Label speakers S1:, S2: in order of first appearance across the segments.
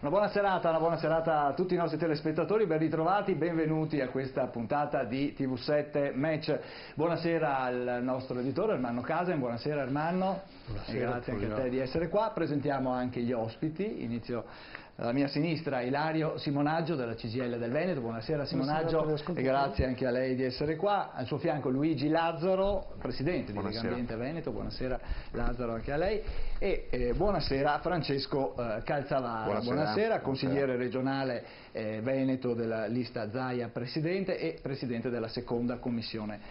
S1: Una buona serata a tutti i nostri telespettatori, ben ritrovati, benvenuti a questa puntata di TV7 Match. Buonasera al nostro editore Ermanno Casen, buonasera Ermanno, grazie anche a te di essere qua. Presentiamo anche gli ospiti, inizio alla mia sinistra Ilario Simonaggio della CGIL del Veneto, buonasera Simonaggio e grazie anche a lei di essere qua. Al suo fianco Luigi Lazzaro, presidente di Legambiente Veneto, buonasera Lazzaro anche a lei, e buonasera Francesco Calzavara, buonasera, consigliere regionale Veneto della lista Zaia presidente e presidente della seconda commissione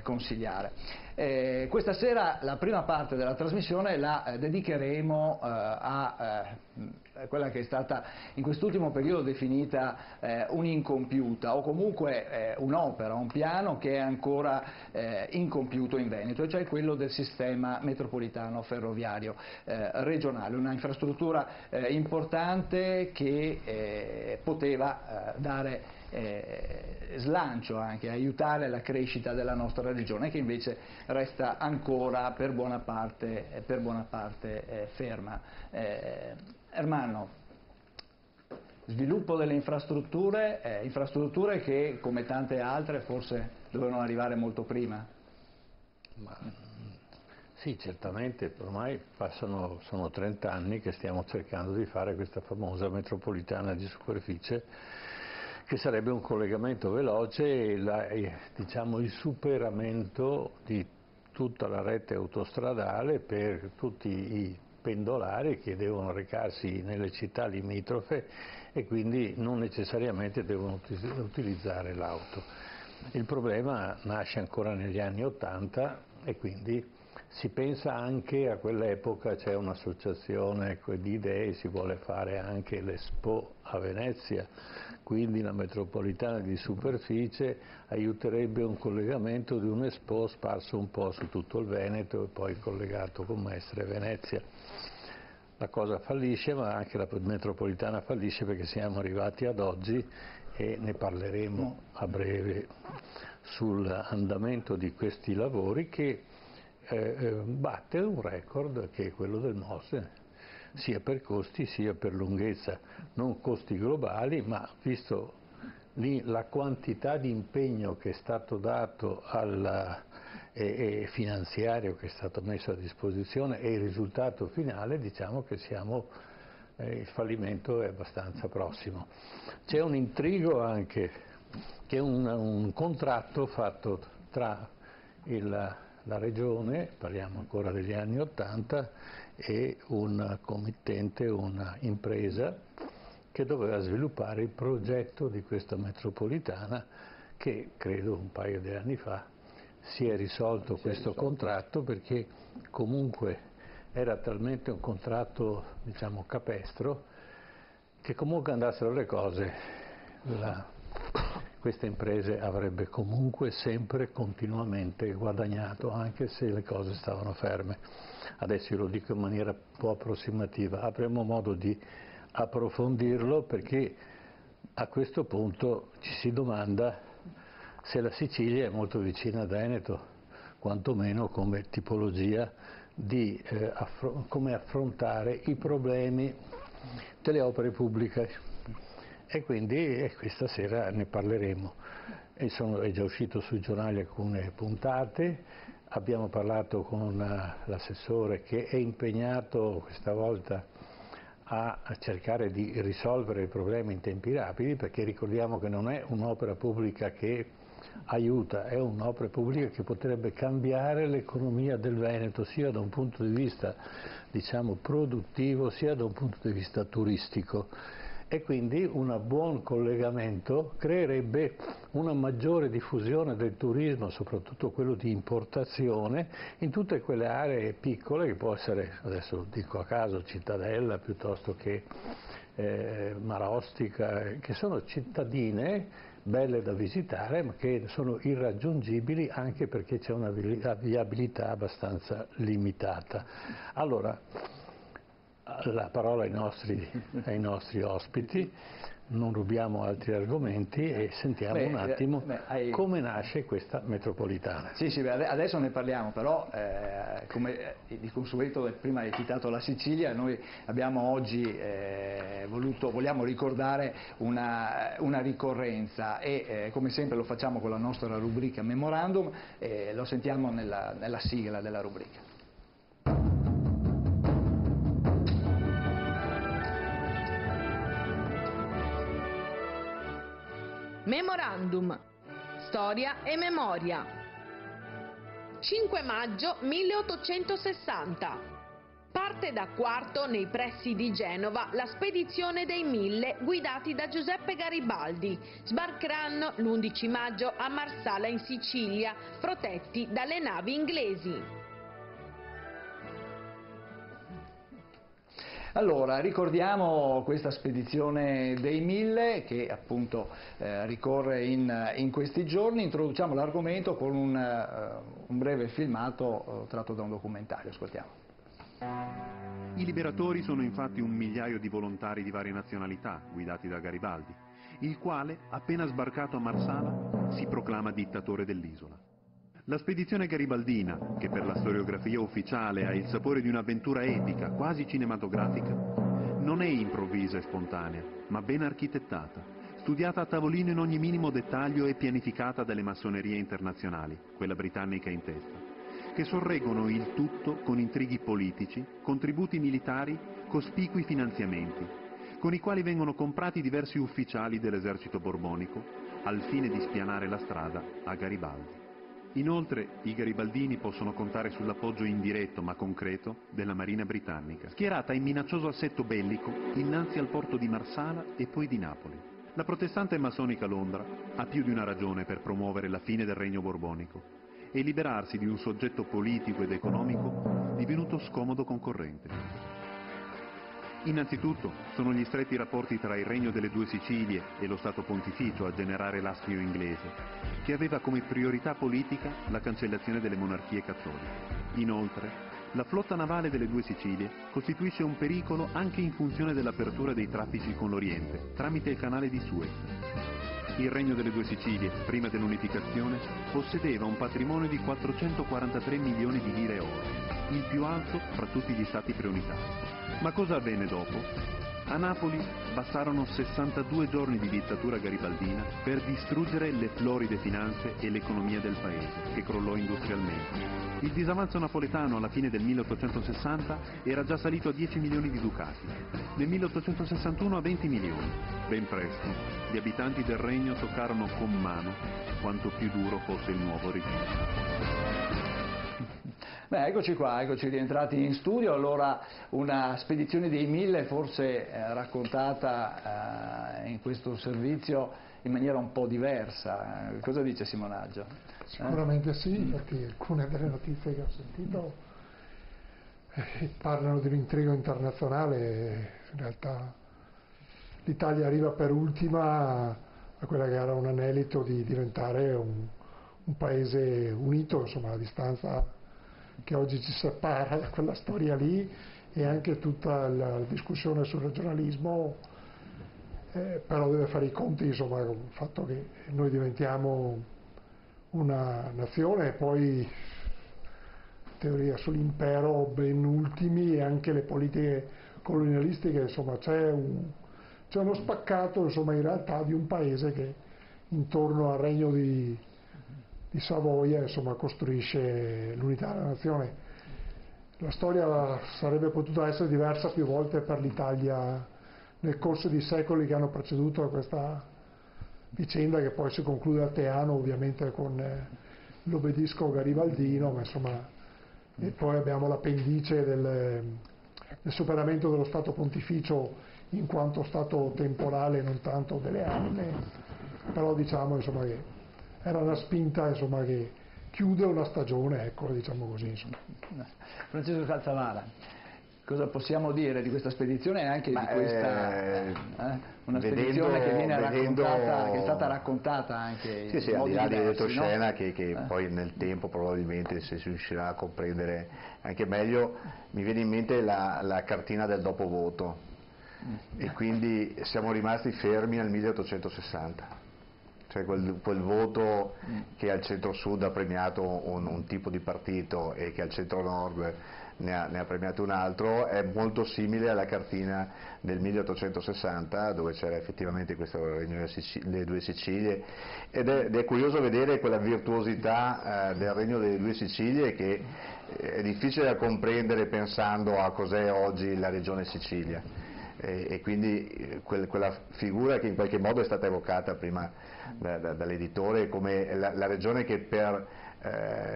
S1: consigliare. Questa sera la prima parte della trasmissione la dedicheremo a quella che è stata in quest'ultimo periodo definita un'incompiuta o comunque un'opera, un piano che è ancora incompiuto in Veneto, e cioè quello del sistema metropolitano ferroviario regionale, una infrastruttura importante che poteva dare slancio, anche aiutare la crescita della nostra regione, che invece resta ancora per buona parte ferma. Ermanno, sviluppo delle infrastrutture che come tante altre forse dovevano arrivare molto prima.
S2: Sì, certamente, ormai sono 30 anni che stiamo cercando di fare questa famosa metropolitana di superficie, che sarebbe un collegamento veloce e diciamo, il superamento di tutta la rete autostradale per tutti i pendolari che devono recarsi nelle città limitrofe e quindi non necessariamente devono utilizzare l'auto. Il problema nasce ancora negli anni '80 e quindi si pensa anche a quell'epoca, c'è un'associazione di idee, si vuole fare anche l'Expo a Venezia, quindi la metropolitana di superficie aiuterebbe un collegamento di un'Expo sparso un po' su tutto il Veneto e poi collegato con Mestre e Venezia. La cosa fallisce, ma anche la metropolitana fallisce perché siamo arrivati ad oggi e ne parleremo a breve sull'andamento di questi lavori che batte un record che è quello del Mose, sia per costi sia per lunghezza, non costi globali, ma visto la quantità di impegno che è stato dato e finanziario che è stato messo a disposizione e il risultato finale, diciamo che il fallimento è abbastanza prossimo. C'è un intrigo anche, che è un contratto fatto tra la Regione, parliamo ancora degli anni '80, e un committente, una impresa che doveva sviluppare il progetto di questa metropolitana, che credo un paio di anni fa si è risolto questo contratto, perché comunque era talmente un contratto, diciamo, capestro, che comunque andassero le cose questa impresa avrebbe comunque sempre continuamente guadagnato, anche se le cose stavano ferme. Adesso io lo dico in maniera un po' approssimativa, avremo modo di approfondirlo, perché a questo punto ci si domanda se la Sicilia è molto vicina a Veneto, quantomeno come tipologia di come affrontare i problemi delle opere pubbliche. E quindi questa sera ne parleremo. È già uscito sui giornali alcune puntate, abbiamo parlato con l'assessore che è impegnato questa volta a cercare di risolvere i problemi in tempi rapidi, perché ricordiamo che non è un'opera pubblica che aiuta, è un'opera pubblica che potrebbe cambiare l'economia del Veneto, sia da un punto di vista, diciamo, produttivo, sia da un punto di vista turistico. E quindi un buon collegamento creerebbe una maggiore diffusione del turismo, soprattutto quello di importazione, in tutte quelle aree piccole, che può essere, adesso lo dico a caso, Cittadella piuttosto che Marostica, che sono cittadine belle da visitare, ma che sono irraggiungibili anche perché c'è una viabilità abbastanza limitata. Allora, la parola ai nostri ospiti. non rubiamo altri argomenti e sentiamo un attimo come nasce questa metropolitana.
S1: Sì, adesso ne parliamo, però come di consueto prima hai citato la Sicilia, noi abbiamo oggi vogliamo ricordare una ricorrenza e come sempre lo facciamo con la nostra rubrica Memorandum e lo sentiamo nella sigla della rubrica.
S3: Memorandum, storia e memoria. 5 maggio 1860. Parte da Quarto, nei pressi di Genova, la spedizione dei 1000 guidati da Giuseppe Garibaldi. Sbarcheranno l'11 maggio a Marsala in Sicilia, protetti dalle navi inglesi.
S1: Allora, ricordiamo questa spedizione dei 1000 che appunto ricorre in questi giorni, introduciamo l'argomento con un breve filmato tratto da un documentario, ascoltiamo.
S4: I liberatori sono infatti 1 migliaio di volontari di varie nazionalità, guidati da Garibaldi, il quale, appena sbarcato a Marsala, si proclama dittatore dell'isola. La spedizione garibaldina, che per la storiografia ufficiale ha il sapore di un'avventura epica, quasi cinematografica, non è improvvisa e spontanea, ma ben architettata, studiata a tavolino in ogni minimo dettaglio e pianificata dalle massonerie internazionali, quella britannica in testa, che sorreggono il tutto con intrighi politici, contributi militari, cospicui finanziamenti, con i quali vengono comprati diversi ufficiali dell'esercito borbonico, al fine di spianare la strada a Garibaldi. Inoltre, i garibaldini possono contare sull'appoggio indiretto ma concreto della Marina britannica, schierata in minaccioso assetto bellico innanzi al porto di Marsala e poi di Napoli. La protestante e massonica Londra ha più di una ragione per promuovere la fine del regno borbonico e liberarsi di un soggetto politico ed economico divenuto scomodo concorrente. Innanzitutto sono gli stretti rapporti tra il Regno delle Due Sicilie e lo Stato Pontificio a generare l'astio inglese, che aveva come priorità politica la cancellazione delle monarchie cattoliche. Inoltre, la flotta navale delle Due Sicilie costituisce un pericolo anche in funzione dell'apertura dei traffici con l'Oriente, tramite il canale di Suez. Il Regno delle Due Sicilie, prima dell'unificazione, possedeva un patrimonio di 443 milioni di lire oro, il più alto fra tutti gli stati preunitari. Ma cosa avvenne dopo? A Napoli bastarono 62 giorni di dittatura garibaldina per distruggere le floride finanze e l'economia del paese, che crollò industrialmente. Il disavanzo napoletano alla fine del 1860 era già salito a 10 milioni di ducati, nel 1861 a 20 milioni. Ben presto gli abitanti del regno toccarono con mano quanto più duro fosse il nuovo regime.
S1: Beh, eccoci qua, eccoci rientrati in studio. Allora, una spedizione dei 1000 forse raccontata in questo servizio in maniera un po' diversa. Cosa dice Simonaggio?
S5: Sicuramente sì, perché alcune delle notizie che ho sentito parlano di un intrigo internazionale. In realtà l'Italia arriva per ultima a quella che era un anelito di diventare un paese unito, insomma, a distanza che oggi ci separa da quella storia lì, e anche tutta la discussione sul regionalismo, però deve fare i conti, insomma, con il fatto che noi diventiamo una nazione e poi in teoria sull'impero ben ultimi, e anche le politiche colonialistiche, insomma c'è uno spaccato, insomma, in realtà di un paese che intorno al regno di Savoia, insomma, costruisce l'unità della nazione. La storia sarebbe potuta essere diversa più volte per l'Italia nel corso di secoli che hanno preceduto questa vicenda, che poi si conclude a Teano ovviamente con l'obelisco garibaldino, ma insomma, e poi abbiamo l'appendice del superamento dello Stato Pontificio in quanto Stato temporale, non tanto delle anime, però diciamo, insomma, che era una spinta, insomma, che chiude una stagione, ecco, diciamo così, insomma.
S1: Francesco Calzavara, cosa possiamo dire di questa spedizione e anche di questa una spedizione che viene raccontata, che è stata raccontata anche
S6: sì,
S1: in
S6: al di là di
S1: diversi,
S6: retroscena,
S1: no?
S6: che poi nel tempo probabilmente, se si riuscirà a comprendere anche meglio, mi viene in mente la cartina del dopovoto, e quindi siamo rimasti fermi al 1860. Cioè quel voto che al centro-sud ha premiato un tipo di partito e che al centro-nord ne ha premiato un altro, è molto simile alla cartina del 1860 dove c'era effettivamente questo regno delle due Sicilie, ed è curioso vedere quella virtuosità del regno delle due Sicilie che è difficile da comprendere pensando a cos'è oggi la regione Sicilia. E quindi quella figura che in qualche modo è stata evocata prima dall'editore come la regione che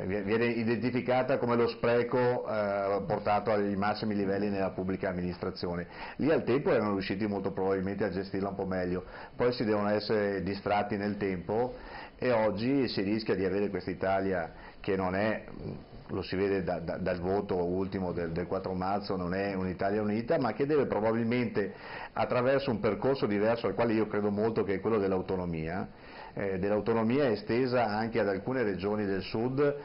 S6: viene identificata come lo spreco portato ai massimi livelli nella pubblica amministrazione. Lì al tempo erano riusciti molto probabilmente a gestirla un po' meglio, poi si devono essere distratti nel tempo e oggi si rischia di avere questa Italia che non è, lo si vede dal voto ultimo del 4 marzo, non è un'Italia unita, ma che deve probabilmente, attraverso un percorso diverso al quale io credo molto, che è quello dell'autonomia estesa anche ad alcune regioni del sud,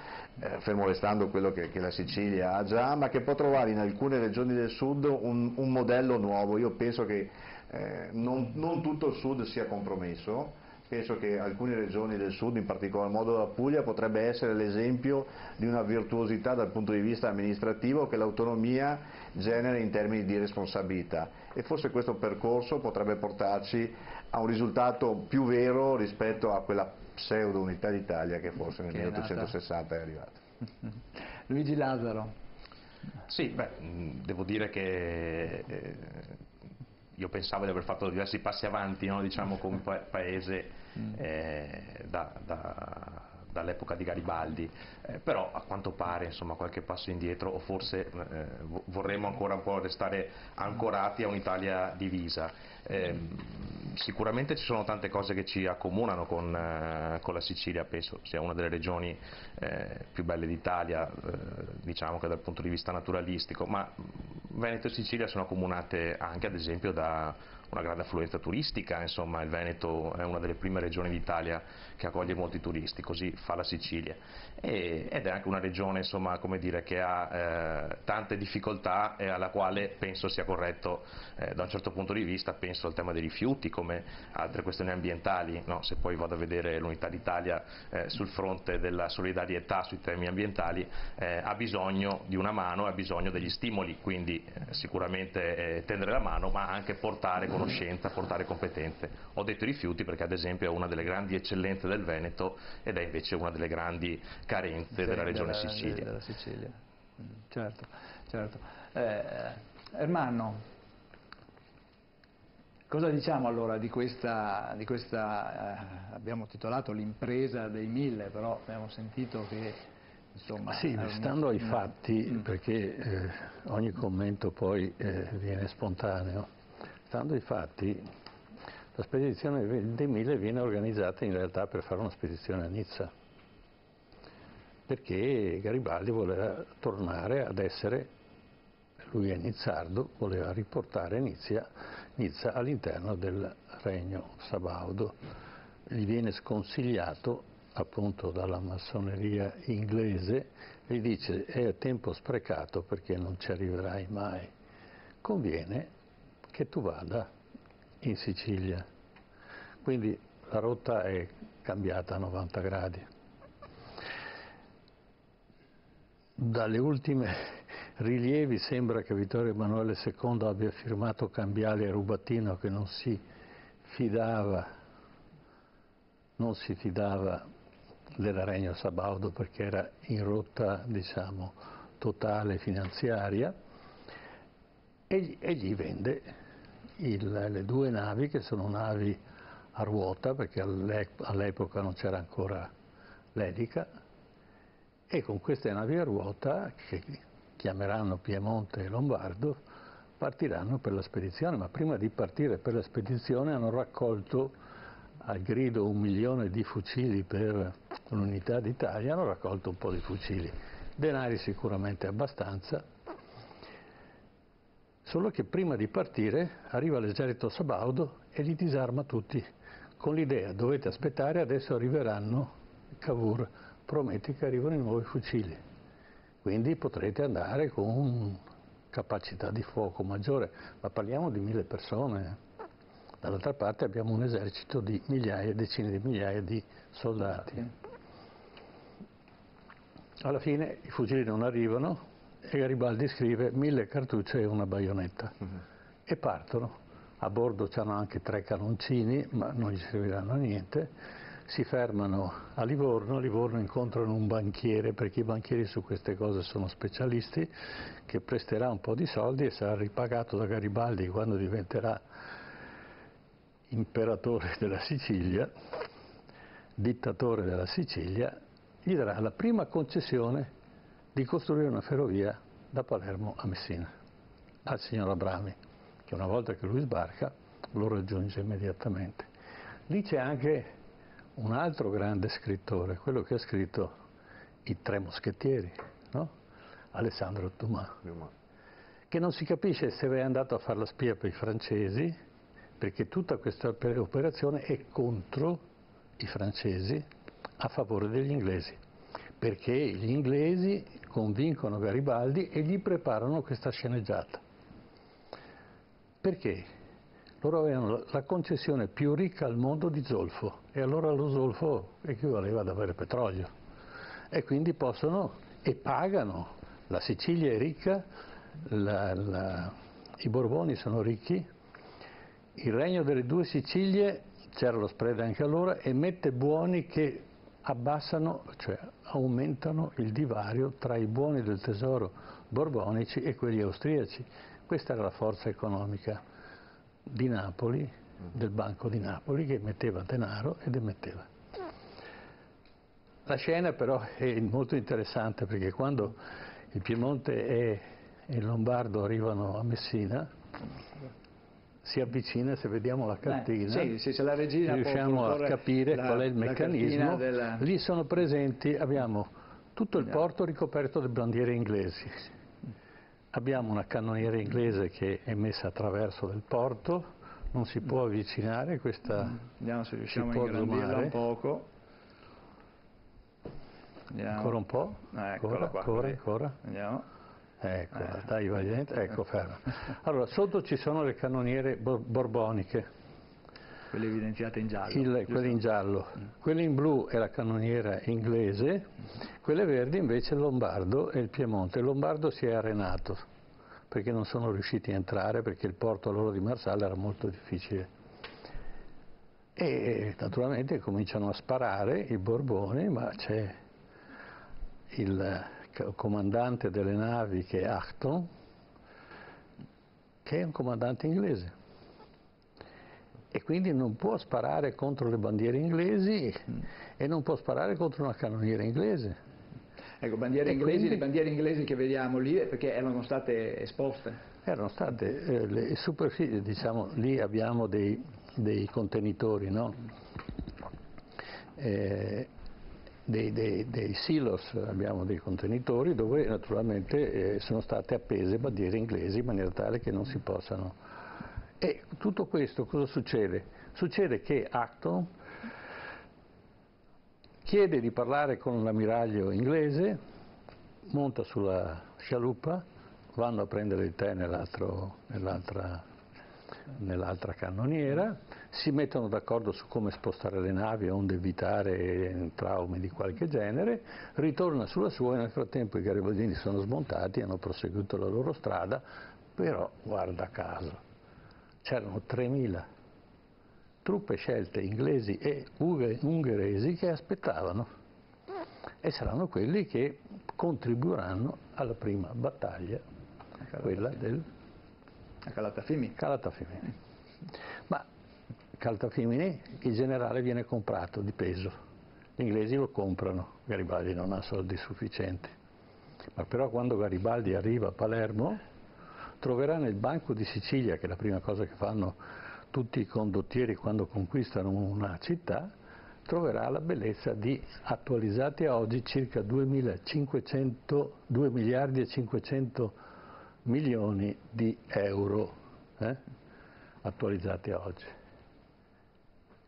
S6: fermo restando quello che la Sicilia ha già, ma che può trovare in alcune regioni del sud un modello nuovo. Io penso che non tutto il sud sia compromesso. Penso che alcune regioni del sud, in particolar modo la Puglia, potrebbe essere l'esempio di una virtuosità dal punto di vista amministrativo che l'autonomia genera in termini di responsabilità, e forse questo percorso potrebbe portarci a un risultato più vero rispetto a quella pseudo unità d'Italia che forse nel 1860 è arrivata.
S1: Luigi Lazzaro.
S7: Sì, devo dire che io pensavo di aver fatto diversi passi avanti, no? Diciamo, come paese dall'epoca di Garibaldi, però a quanto pare, insomma, qualche passo indietro, o forse vorremmo ancora un po' restare ancorati a un'Italia divisa. Sicuramente ci sono tante cose che ci accomunano con la Sicilia, penso sia una delle regioni più belle d'Italia, diciamo che dal punto di vista naturalistico, ma Veneto e Sicilia sono accomunate anche ad esempio da una grande affluenza turistica, insomma il Veneto è una delle prime regioni d'Italia che accoglie molti turisti, così fa la Sicilia, ed è anche una regione, insomma, come dire, che ha tante difficoltà e alla quale penso sia corretto da un certo punto di vista, penso al tema dei rifiuti come altre questioni ambientali, no? Se poi vado a vedere l'Unità d'Italia sul fronte della solidarietà sui temi ambientali, ha bisogno di una mano, ha bisogno degli stimoli, quindi sicuramente tendere la mano, ma anche portare conoscenza, portare competenze. Ho detto i rifiuti perché ad esempio è una delle grandi eccellenze del Veneto ed è invece una delle grandi carenze della regione Sicilia.
S1: Della Sicilia. Certo, certo. Ermanno, cosa diciamo allora di questa abbiamo titolato l'impresa dei 1000, però abbiamo sentito che insomma...
S2: Sì, stando ai fatti, perché ogni commento poi viene spontaneo, stando ai fatti, la spedizione dei 1000 viene organizzata in realtà per fare una spedizione a Nizza, perché Garibaldi voleva tornare ad essere, lui è nizzardo, voleva riportare Nizza all'interno del regno sabaudo. Gli viene sconsigliato appunto dalla massoneria inglese, gli dice è tempo sprecato perché non ci arriverai mai, conviene che tu vada in Sicilia. Quindi la rotta è cambiata a 90 gradi. Dalle ultime rilievi sembra che Vittorio Emanuele II abbia firmato cambiali a Rubattino che non si fidava del regno sabaudo perché era in rotta, diciamo, totale finanziaria, e gli vende le due navi, che sono navi a ruota perché all'epoca non c'era ancora l'elica, e con queste navi a ruota, che chiameranno Piemonte e Lombardo, partiranno per la spedizione. Ma prima di partire per la spedizione hanno raccolto, al grido 1 milione di fucili per l'Unità d'Italia, hanno raccolto un po' di fucili, denari sicuramente abbastanza, solo che prima di partire arriva l'esercito sabaudo e li disarma tutti, con l'idea: dovete aspettare, adesso arriveranno, Cavour promette che arrivano i nuovi fucili, quindi potrete andare con capacità di fuoco maggiore, ma parliamo di 1000 persone. Dall'altra parte abbiamo un esercito di migliaia, decine di migliaia di soldati. Alla fine i fucili non arrivano e Garibaldi scrive 1000 cartucce e una baionetta e partono. A bordo c'hanno anche 3 canoncini, ma non gli serviranno a niente. Si fermano a Livorno, a Livorno incontrano un banchiere, perché i banchieri su queste cose sono specialisti, che presterà un po' di soldi e sarà ripagato da Garibaldi quando diventerà imperatore della Sicilia, dittatore della Sicilia, gli darà la prima concessione di costruire una ferrovia da Palermo a Messina, al signor Abrami, che una volta che lui sbarca lo raggiunge immediatamente. Lì c'è anche un altro grande scrittore, quello che ha scritto I Tre Moschettieri, no? Alessandro Dumas, che non si capisce se è andato a fare la spia per i francesi, perché tutta questa operazione è contro i francesi, a favore degli inglesi, perché gli inglesi convincono Garibaldi e gli preparano questa sceneggiata. Perché? Loro avevano la concessione più ricca al mondo di zolfo, e allora lo zolfo equivaleva ad avere petrolio, e quindi possono e pagano. La Sicilia è ricca, i Borboni sono ricchi, il regno delle due Sicilie, c'era lo spread anche allora, emette buoni che abbassano, cioè aumentano il divario tra i buoni del tesoro borbonici e quelli austriaci. Questa era la forza economica di Napoli, del Banco di Napoli, che emetteva denaro ed emetteva. La scena però è molto interessante, perché quando il Piemonte e il Lombardo arrivano a Messina, si avvicina, se vediamo la cartina,
S1: sì, se la regina
S2: riusciamo a capire qual è il meccanismo. Lì sono presenti, abbiamo tutto il porto ricoperto di bandiere inglesi, abbiamo una cannoniera inglese che è messa attraverso del porto, non si può avvicinare, questa
S1: vediamo se riusciamo a ingrandirla un poco. Andiamo.
S2: Ancora un po', ancora.
S1: Andiamo.
S2: Eccola, dai, vai dentro, ecco, ferma. Allora, sotto ci sono le cannoniere borboniche.
S1: Quelle evidenziate in giallo.
S2: Quelle in giallo. Quelle in blu è la cannoniera inglese, quelle verdi invece il Lombardo e il Piemonte. Il Lombardo si è arenato, perché non sono riusciti a entrare, perché il porto loro di Marsala era molto difficile. E naturalmente cominciano a sparare i Borboni, ma c'è il comandante delle navi, che è Acton, che è un comandante inglese, e quindi non può sparare contro le bandiere inglesi e non può sparare contro una cannoniera inglese.
S1: Ecco, bandiere inglesi, le bandiere inglesi che vediamo lì perché erano state esposte.
S2: Erano state le superfici, diciamo, lì abbiamo dei contenitori, no? Dei silos, abbiamo dei contenitori dove naturalmente sono state appese bandiere inglesi in maniera tale che non si possano. E tutto questo cosa succede? Succede che Acton chiede di parlare con l'ammiraglio inglese, monta sulla scialuppa, vanno a prendere il tè nell'altra cannoniera, si mettono d'accordo su come spostare le navi onde evitare traumi di qualche genere, ritorna sulla sua e nel frattempo i garibaldini sono smontati, hanno proseguito la loro strada, però guarda caso c'erano 3.000 truppe scelte inglesi e ungheresi che aspettavano, e saranno quelli che contribuiranno alla prima battaglia, quella del
S1: Calatafimi.
S2: Ma Calatafimi, il generale viene comprato di peso, gli inglesi lo comprano, Garibaldi non ha soldi sufficienti, ma però quando Garibaldi arriva a Palermo troverà nel Banco di Sicilia, che è la prima cosa che fanno tutti i condottieri quando conquistano una città, troverà la bellezza di, attualizzati a oggi, circa 2 miliardi e 500 milioni di euro, attualizzati a oggi.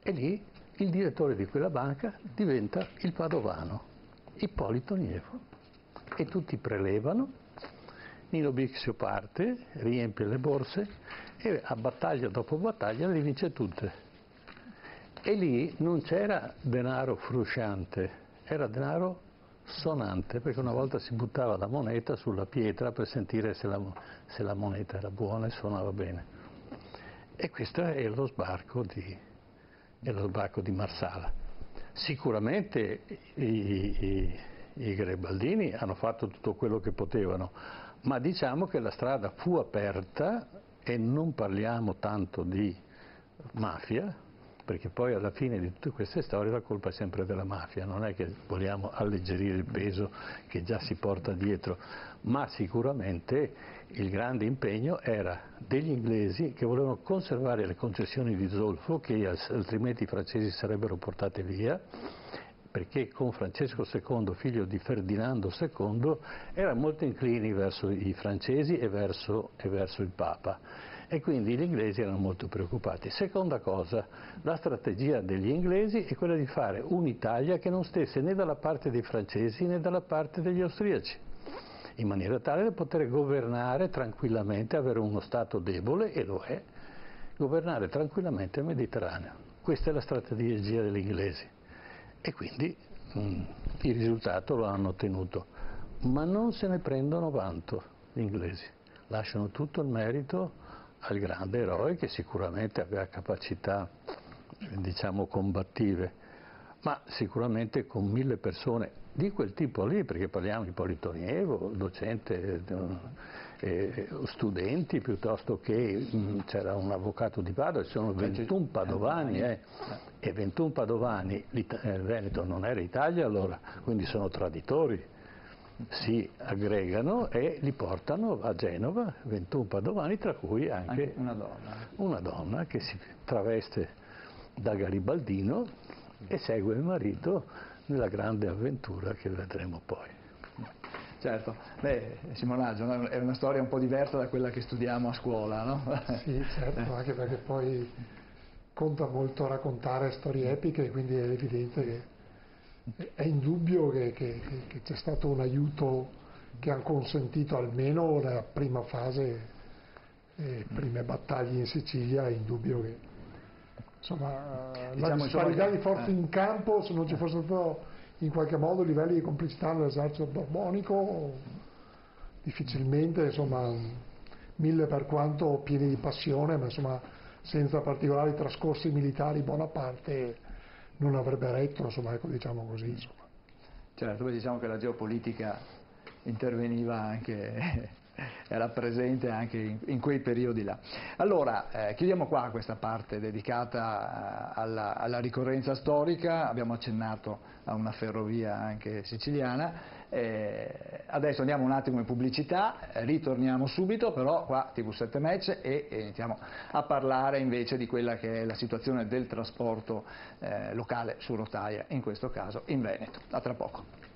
S2: E lì il direttore di quella banca diventa il padovano, Ippolito Nievo, e tutti prelevano Nino Bixio parte, riempie le borse e a battaglia dopo battaglia le vince tutte. E lì non c'era denaro frusciante, era denaro sonante, perché una volta si buttava la moneta sulla pietra per sentire se la moneta era buona e suonava bene. E questo è lo sbarco di Marsala. Sicuramente i garibaldini hanno fatto tutto quello che potevano, ma diciamo che la strada fu aperta, e non parliamo tanto di mafia, perché poi alla fine di tutte queste storie la colpa è sempre della mafia, non è che vogliamo alleggerire il peso che già si porta dietro, ma sicuramente il grande impegno era degli inglesi che volevano conservare le concessioni di zolfo, che altrimenti i francesi sarebbero portate via, perché con Francesco II, figlio di Ferdinando II, erano molto inclini verso i francesi e verso il Papa, e quindi gli inglesi erano molto preoccupati. Seconda cosa, la strategia degli inglesi è quella di fare un'Italia che non stesse né dalla parte dei francesi né dalla parte degli austriaci, in maniera tale da poter governare tranquillamente, avere uno Stato debole, e lo è, governare tranquillamente il Mediterraneo. Questa è la strategia degli inglesi. E quindi il risultato lo hanno ottenuto, ma non se ne prendono vanto gli inglesi, lasciano tutto il merito al grande eroe, che sicuramente aveva capacità, diciamo, combattive, ma sicuramente con 1000 persone di quel tipo lì, perché parliamo di Ippolito Nievo, docente, studenti, piuttosto che c'era un avvocato di Padova, ci sono 21 padovani, e 21 padovani, il Veneto non era Italia allora, quindi sono traditori, si aggregano e li portano a Genova, 21 padovani, tra cui anche una donna che si traveste da garibaldino e segue il marito nella grande avventura che vedremo poi.
S1: Certo, Simonaggio è una storia un po' diversa da quella che studiamo a scuola, no?
S5: Sì, certo, anche perché poi conta molto raccontare storie epiche, quindi è evidente che è indubbio che c'è stato un aiuto che ha consentito almeno nella prima fase, prime battaglie in Sicilia, è indubbio che insomma, la disparità di forze in campo, se non ci fosse stato in qualche modo livelli di complicità nell'esercito borbonico, difficilmente, insomma, 1000 per quanto pieni di passione, ma insomma senza particolari trascorsi militari, Bonaparte non avrebbe retto, insomma, ecco, diciamo così, insomma.
S1: Certo, poi diciamo che la geopolitica interveniva anche era presente anche in quei periodi là. Allora, chiudiamo qua questa parte dedicata alla ricorrenza storica, abbiamo accennato a una ferrovia anche siciliana, adesso andiamo un attimo in pubblicità, ritorniamo subito, però qua TV7 Match e iniziamo a parlare invece di quella che è la situazione del trasporto locale su rotaia, in questo caso in Veneto. A tra poco.